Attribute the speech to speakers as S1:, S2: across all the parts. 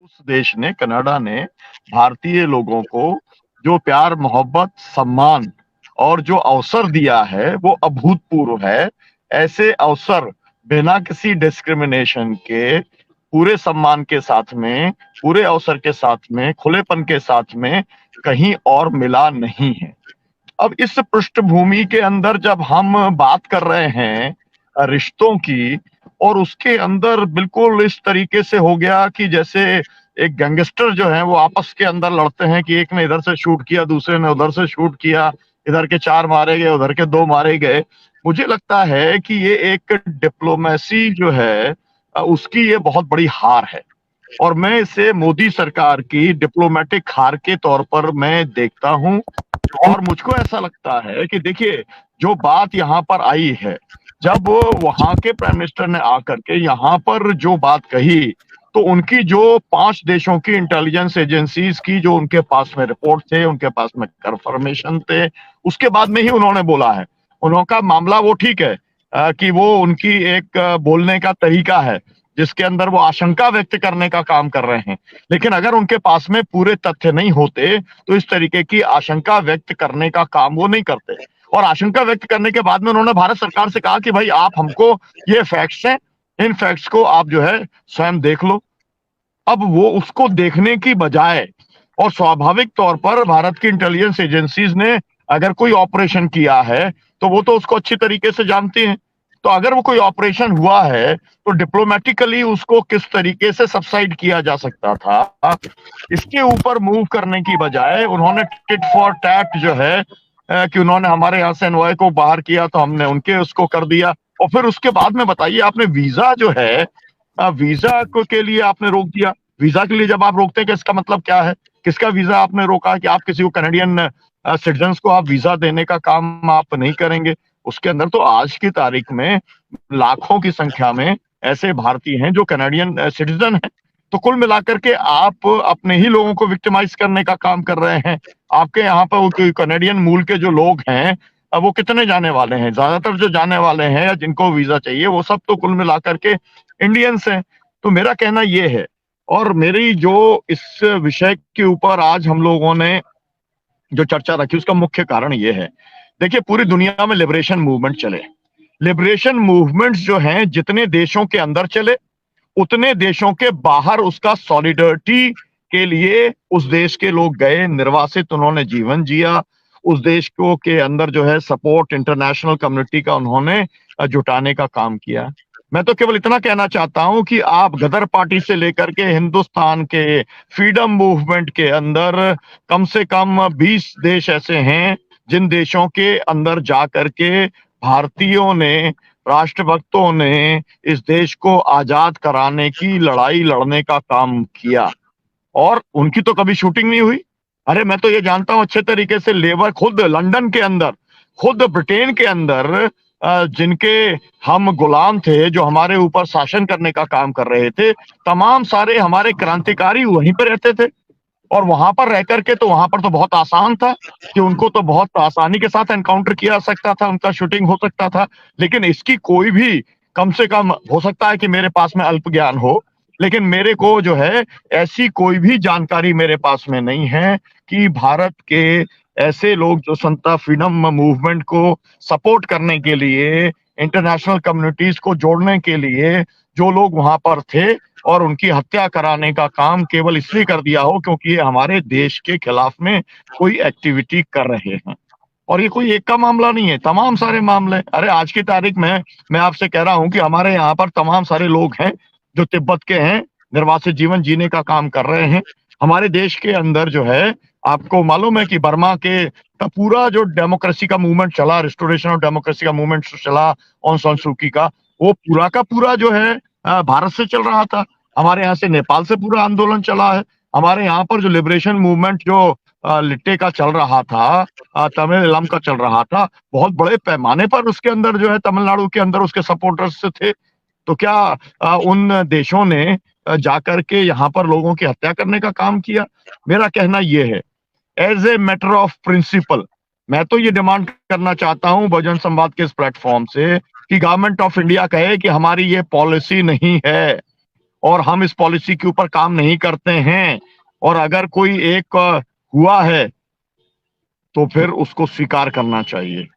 S1: उस देश ने, कनाडा ने भारतीय लोगों को जो प्यार, मोहब्बत, सम्मान और जो अवसर दिया है वो अभूतपूर्व है। ऐसे अवसर बिना किसी डिस्क्रिमिनेशन के, पूरे सम्मान के साथ में, पूरे अवसर के साथ में, खुलेपन के साथ में कहीं और मिला नहीं है। अब इस पृष्ठभूमि के अंदर जब हम बात कर रहे हैं रिश्तों की, और उसके अंदर बिल्कुल इस तरीके से हो गया कि जैसे एक गैंगस्टर जो है वो आपस के अंदर लड़ते हैं कि एक ने इधर से शूट किया, दूसरे ने उधर से शूट किया, इधर के 4 मारे गए, उधर के 2 मारे गए। मुझे लगता है कि ये एक डिप्लोमेसी जो है उसकी ये बहुत बड़ी हार है, और मैं इसे मोदी सरकार की डिप्लोमेटिक हार के तौर पर मैं देखता हूं। और मुझको ऐसा लगता है कि देखिए, जो बात यहाँ पर आई है, जब वहां के प्राइम मिनिस्टर ने आकर के यहाँ पर जो बात कही, तो उनकी जो 5 देशों की इंटेलिजेंस एजेंसीज की जो उनके पास में रिपोर्ट थे, उनके पास में कंफर्मेशन थे, उसके बाद में ही उन्होंने बोला है। उनका मामला वो ठीक है कि वो उनकी एक बोलने का तरीका है जिसके अंदर वो आशंका व्यक्त करने का काम कर रहे हैं। लेकिन अगर उनके पास में पूरे तथ्य नहीं होते तो इस तरीके की आशंका व्यक्त करने का काम वो नहीं करते। और आशंका व्यक्त करने के बाद में उन्होंने भारत सरकार से कहा कि भाई आप हमको, ये फैक्ट्स हैं, इन फैक्ट्स को आप जो है स्वयं देख लो। अब वो उसको देखने की बजाय, और स्वाभाविक तौर पर भारत की इंटेलिजेंस एजेंसीज ने अगर कोई ऑपरेशन किया है तो वो तो उसको अच्छी तरीके से जानती हैं। तो अगर वो कोई ऑपरेशन हुआ है तो डिप्लोमेटिकली उसको किस तरीके से सबसाइड किया जा सकता था, इसके ऊपर मूव करने की बजाय उन्होंने टिट फॉर टैट जो है कि उन्होंने हमारे यहाँ से एनवॉय को बाहर किया तो हमने उनके उसको कर दिया। और फिर उसके बाद में बताइए, आपने वीजा जो है वीजा को के लिए आपने रोक दिया। वीजा के लिए जब आप रोकते हैं कि इसका मतलब क्या है? किसका वीजा आपने रोका कि आप किसी को, कनेडियन सिटीजन्स को आप वीजा देने का काम आप नहीं करेंगे? उसके अंदर तो आज की तारीख में लाखों की संख्या में ऐसे भारतीय हैं जो कनेडियन सिटीजन हैं। तो कुल मिलाकर के आप अपने ही लोगों को विक्टिमाइज करने का काम कर रहे हैं। आपके यहाँ पर कनेडियन मूल के जो लोग हैं वो कितने जाने वाले हैं? ज्यादातर जो जाने वाले हैं या जिनको वीजा चाहिए वो सब तो कुल मिलाकर के इंडियंस हैं। तो मेरा कहना ये है, और मेरी जो इस विषय के ऊपर आज हम लोगों ने जो चर्चा रखी उसका मुख्य कारण ये है। देखिए, पूरी दुनिया में लिबरेशन मूवमेंट चले, लिबरेशन मूवमेंट्स जो हैं जितने देशों के अंदर चले उतने देशों के बाहर उसका सॉलिडरिटी के लिए उस देश के लोग गए, निर्वासित उन्होंने जीवन जिया, उस देश को के अंदर जो है सपोर्ट इंटरनेशनल कम्युनिटी का उन्होंने जुटाने का काम किया। मैं तो केवल इतना कहना चाहता हूं कि आप गदर पार्टी से लेकर के हिंदुस्तान के फ्रीडम मूवमेंट के अंदर कम से कम 20 देश ऐसे हैं जिन देशों के अंदर जाकर के भारतीयों ने, राष्ट्रभक्तों ने इस देश को आजाद कराने की लड़ाई लड़ने का काम किया, और उनकी तो कभी शूटिंग नहीं हुई। अरे मैं तो ये जानता हूं अच्छे तरीके से, लेबर खुद लंदन के अंदर, खुद ब्रिटेन के अंदर जिनके हम गुलाम थे, जो हमारे ऊपर शासन करने का काम कर रहे थे, तमाम सारे हमारे क्रांतिकारी वहीं पर रहते थे। और वहां पर रह करके तो वहां पर तो बहुत आसान था कि उनको तो बहुत आसानी के साथ एनकाउंटर किया जा सकता था, उनका शूटिंग हो सकता था। लेकिन इसकी कोई भी, कम से कम हो सकता है कि मेरे पास में अल्प ज्ञान हो, लेकिन मेरे को जो है ऐसी कोई भी जानकारी मेरे पास में नहीं है कि भारत के ऐसे लोग जो संता फ्रीडम मूवमेंट को सपोर्ट करने के लिए, इंटरनेशनल कम्युनिटीज को जोड़ने के लिए जो लोग वहां पर थे और उनकी हत्या कराने का काम केवल इसलिए कर दिया हो क्योंकि ये हमारे देश के खिलाफ में कोई एक्टिविटी कर रहे हैं। और ये कोई एक का मामला नहीं है, तमाम सारे मामले। अरे आज की तारीख में मैं आपसे कह रहा हूं कि हमारे यहाँ पर तमाम सारे लोग हैं जो तिब्बत के हैं, निर्वासित जीवन जीने का काम कर रहे हैं। हमारे देश के अंदर जो है, आपको मालूम है कि बर्मा के का पूरा जो डेमोक्रेसी का मूवमेंट चला, रिस्टोरेशन ऑफ डेमोक्रेसी का मूवमेंट चला, ऑन सान सू की का, वो पूरा का पूरा जो है भारत से चल रहा था। हमारे यहाँ से नेपाल से पूरा आंदोलन चला है। हमारे यहाँ पर जो लिबरेशन मूवमेंट जो लिट्टे का चल रहा था, तमिलम का चल रहा था, बहुत बड़े पैमाने पर उसके अंदर जो है तमिलनाडु के अंदर उसके सपोर्टर्स थे। तो क्या उन देशों ने जाकर के यहाँ पर लोगों की हत्या करने का काम किया? मेरा कहना यह है, as a matter of principle, मैं तो ये डिमांड करना चाहता हूं बहुजन संवाद के इस प्लेटफॉर्म से कि गवर्नमेंट ऑफ इंडिया कहे कि हमारी ये पॉलिसी नहीं है। और हम इस पॉलिसी के ऊपर काम नहीं करते हैं, और अगर कोई एक हुआ है तो फिर उसको स्वीकार करना चाहिए,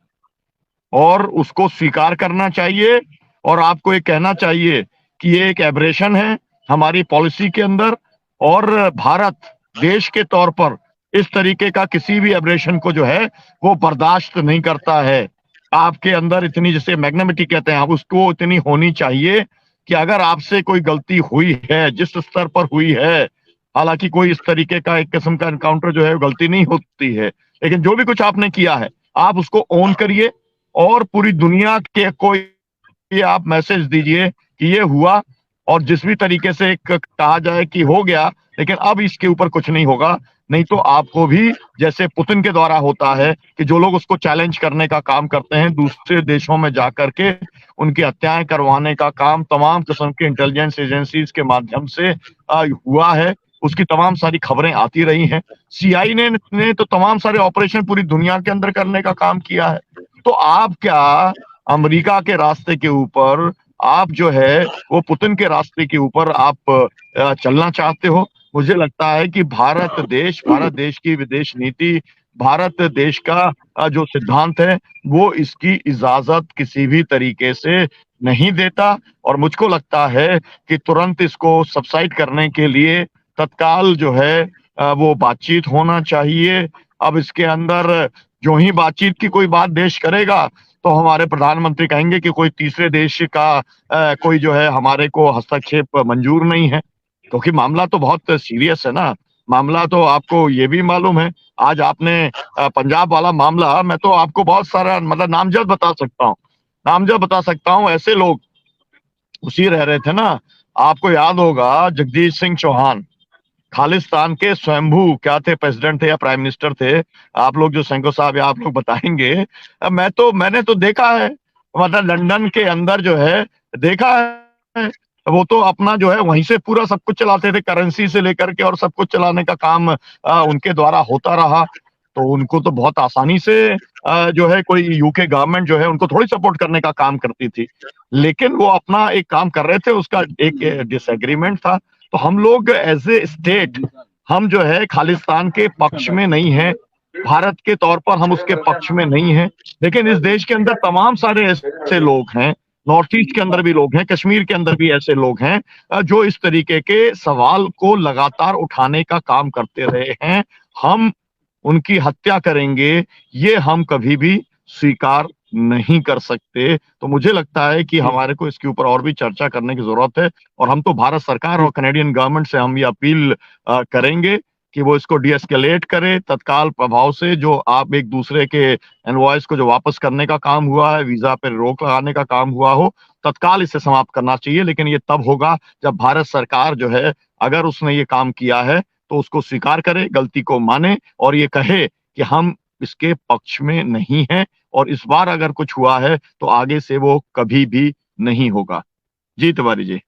S1: और उसको स्वीकार करना चाहिए, और आपको ये कहना चाहिए कि ये एक एब्रेशन है हमारी पॉलिसी के अंदर, और भारत देश के तौर पर इस तरीके का किसी भी एब्रेशन को जो है वो बर्दाश्त नहीं करता है। आपके अंदर इतनी, जिसे मैग्नेमिटी कहते हैं, उसको इतनी होनी चाहिए कि अगर आपसे कोई गलती हुई है, जिस स्तर पर हुई है, हालांकि कोई इस तरीके का एक किस्म का एनकाउंटर जो है गलती नहीं होती है, लेकिन जो भी कुछ आपने किया है आप उसको ओन करिए, और पूरी दुनिया के को ये आप मैसेज दीजिए कि ये हुआ, और जिस भी तरीके से कहा जाए कि हो गया, लेकिन अब इसके ऊपर कुछ नहीं होगा। नहीं तो आपको भी, जैसे पुतिन के द्वारा होता है कि जो लोग उसको चैलेंज करने का काम करते हैं, दूसरे देशों में जाकर के उनकी हत्याएं करवाने का काम तमाम किस्म के इंटेलिजेंस एजेंसीज के माध्यम से हुआ है, उसकी तमाम सारी खबरें आती रही हैं। सीआई ने तो तमाम सारे ऑपरेशन पूरी दुनिया के अंदर करने का काम किया है। तो आप क्या अमेरिका के रास्ते के ऊपर, आप जो है वो पुतिन के रास्ते के ऊपर आप चलना चाहते हो? मुझे लगता है कि भारत देश की विदेश नीति, भारत देश का जो सिद्धांत है वो इसकी इजाजत किसी भी तरीके से नहीं देता, और मुझको लगता है कि तुरंत इसको सबसाइड करने के लिए तत्काल जो है वो बातचीत होना चाहिए। अब इसके अंदर जो ही बातचीत की कोई बात देश करेगा तो हमारे प्रधानमंत्री कहेंगे कि कोई तीसरे देश का कोई जो है हमारे को हस्तक्षेप मंजूर नहीं है, क्योंकि मामला तो बहुत सीरियस है ना। मामला तो आपको ये भी मालूम है, आज आपने पंजाब वाला मामला, मैं तो आपको बहुत सारा मतलब नामजद बता सकता हूँ ऐसे लोग उसी रह रहे थे ना। आपको याद होगा जगदीश सिंह चौहान, खालिस्तान के स्वयंभू क्या थे, प्रेसिडेंट थे या प्राइम मिनिस्टर थे, आप लोग जो सेंको साहब या आप लोग बताएंगे। मैंने तो देखा है, मतलब लंदन के अंदर जो है देखा है, वो तो अपना जो है वहीं से पूरा सब कुछ चलाते थे, करेंसी से लेकर के और सब कुछ चलाने का काम उनके द्वारा होता रहा। तो उनको तो बहुत आसानी से जो है कोई यूके गवर्नमेंट जो है उनको थोड़ी सपोर्ट करने का काम करती थी, लेकिन वो अपना एक काम कर रहे थे, उसका एक डिसएग्रीमेंट था। तो हम लोग एज ए स्टेट, हम जो है खालिस्तान के पक्ष में नहीं है, भारत के तौर पर हम उसके पक्ष में नहीं है, लेकिन इस देश के अंदर तमाम सारे ऐसे लोग हैं, नॉर्थ ईस्ट के अंदर भी लोग हैं, कश्मीर के अंदर भी ऐसे लोग हैं जो इस तरीके के सवाल को लगातार उठाने का काम करते रहे हैं। हम उनकी हत्या करेंगे ये हम कभी भी स्वीकार नहीं कर सकते। तो मुझे लगता है कि हमारे को इसके ऊपर और भी चर्चा करने की जरूरत है, और हम तो भारत सरकार और कनेडियन गवर्नमेंट से हम ये अपील करेंगे कि वो इसको डीएस्केलेट करे तत्काल प्रभाव से। जो आप एक दूसरे के एनवॉइस को जो वापस करने का काम हुआ है, वीजा पर रोक लगाने का काम हुआ हो, तत्काल इसे समाप्त करना चाहिए। लेकिन ये तब होगा जब भारत सरकार जो है, अगर उसने ये काम किया है तो उसको स्वीकार करे, गलती को माने, और ये कहे कि हम इसके पक्ष में नहीं हैं, और इस बार अगर कुछ हुआ है तो आगे से वो कभी भी नहीं होगा। जी तिवारी जी।